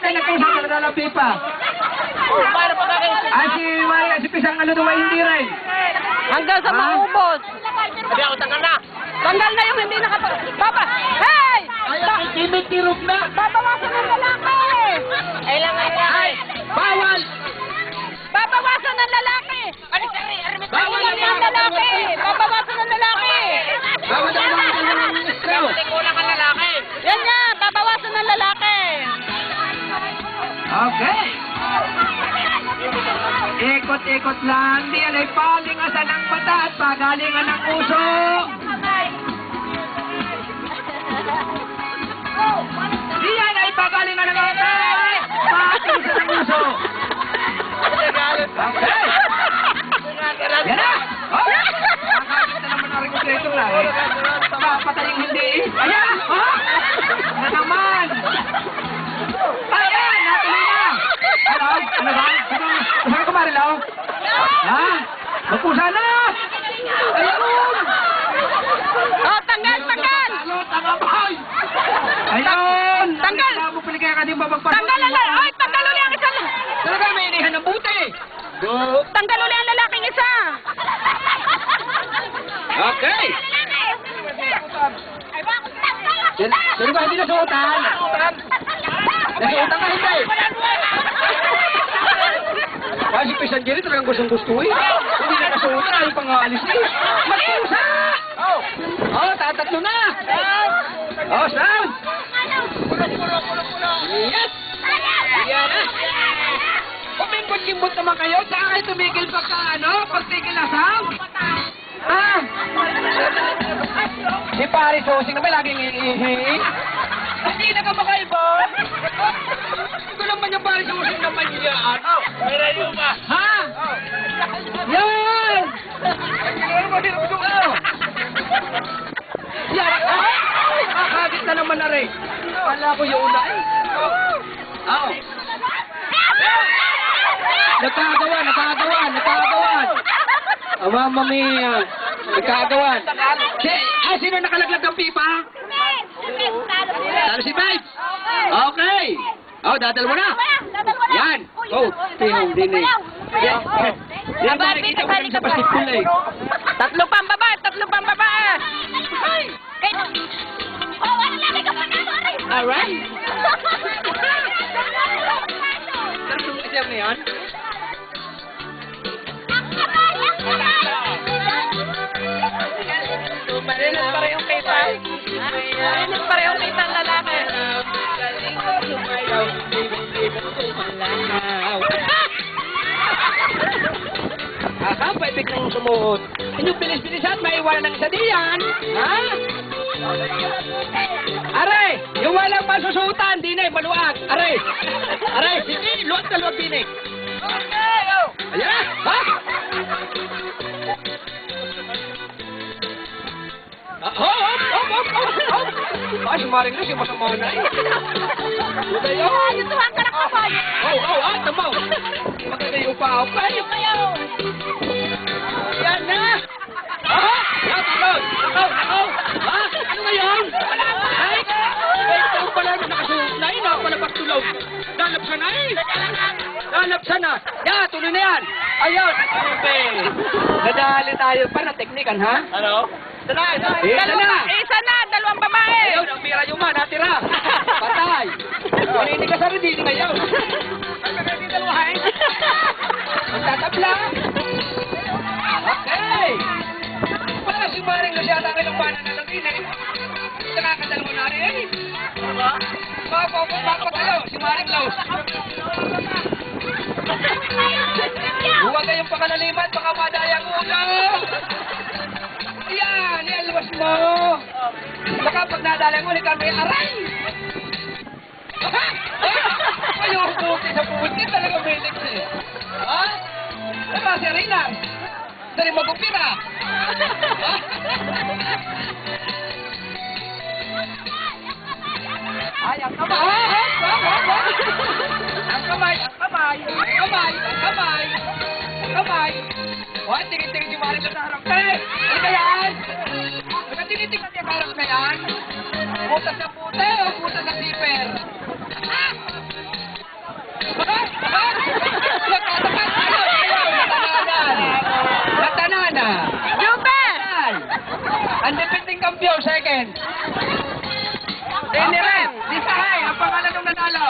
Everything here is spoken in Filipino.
kayo nagkausap na dalang pipa? Para pa kayo. Si Pisang ano daw ay hindi rin. Hanggang sa maubos. Sabi ako, tanggal na. Tanggal na yung hindi Papa! Hey! Ay, timitirog na. Babawasan ng lalaki! Kailangan na. Ay, bawal. Babawasan ng lalaki! Bawal Babawasan ng lalaki! Babawasan ng lalaki! Bawal na ng ministro. Kulang ang lalaki. Yan nga! Babawasan ng lalaki! Okay. Ikot-ikot lang. Di yan ay palingasan ng mata at pagalingan ng puso. Di yan ay pagalingan ng mata. Patingasan ng puso. Okay. Yan na. Oh. Nakakita naman ang rekontreto lang eh. Papatayang hindi. Ayan. Oh. Na naman. Ayan. Natuloy na. Hello? Ano ba? Saan ka Marilaw? Ha? Magpusa na! Ayun! Oh, tanggal! Tanggal! Tanga boy! Ayun! Tanggal! Nakapupili kaya ka din babagpas. Tanggal ang lalaki! Ay, tanggal uli ang isa! Talaga may inihan ng buti! Tanggal uli ang lalaking isa! Okay! Sino ba hindi nasuotan? Nasuotan ka hindi! Kasi Pisan Jerry talagang gustong-gusto eh. Hindi na nasuotan, ayaw pang aalis eh. Magpusa! Oh, tatatlo na! Oh, sound! Yes! Yan na! Kumimbot-kimbot naman kayo, saan kayo tumigil pagka pagtigil na sound? Ah! Si Paris Hosing naman laging iihi. Hindi na ka makaiba. Ito naman yung Paris Hosing naman yan. Meron yung ba? Ha? Yan! Yan! Kakagit na naman na rin. Kala ko yung una eh. Oo. Nagkagawan. Mama mia. Nagkagawan. Sino nakalaglag ng pipa? Talo si Babe. Okay. Oh, dadal mo na. Yan. Oh, tingnan din eh. Yan ba nakikita ko rin sa basketball eh. Tatlo pang babae! Tatlo pang babae! Alright. Tatlo kasi na yan. Marinig pa rin yung kita. Marinig pa rin yung kita ng lalaki. Pwede kang sumuot. Inyong bilis-bilisan, maiwanan ng isa diyan. Ha? Aray! Yung walang masusutan, di na maluag. Aray! Sige, luwag na luwag, Binig. Ayan! Ha? Hop! Ay, sumaring na siya, masama na eh. Yutuhan ka ng kapal. Tamaw. Maganda yung pa-apa. Yan na! Nakaw! Ha? Ano ngayon? Ay, ito pala na nakasuot na eh. Nakapalabak tulog. Dalap sana. Yan, tuloy na yan. Ayun. Nadali tayo pa ng teknikan, ha? Ano? Isa na. Isa na, dalawang babae. Ayun, ang pira yung natira. Patay. Manini ka sa rin ngayon. Magtatabla. Okay. Para si Maring Luciata ang ilang banan na lang eh. Nakakadalawa na rin eh. Baka tayo, si Maring Laos. Huwag kayong pakalaliman, baka madaya ang ulo. Yan, ialwas mo. Baka pag nadala mo, likan mo yung aray. Ayun, puti sa puti, talaga bilik eh. Ha? Diba, si Rina? Dari magupira. Ay, ang kamay. Ang kamay. Wah, tingin-tingin si Maring sa harap. Ano ba yan? Nakatingin-tingin sa harap na yan. Butas na pute o butas na zipper? Ang defending kampiyon, second. General, Lisahay, ang pangalan ng nanalo.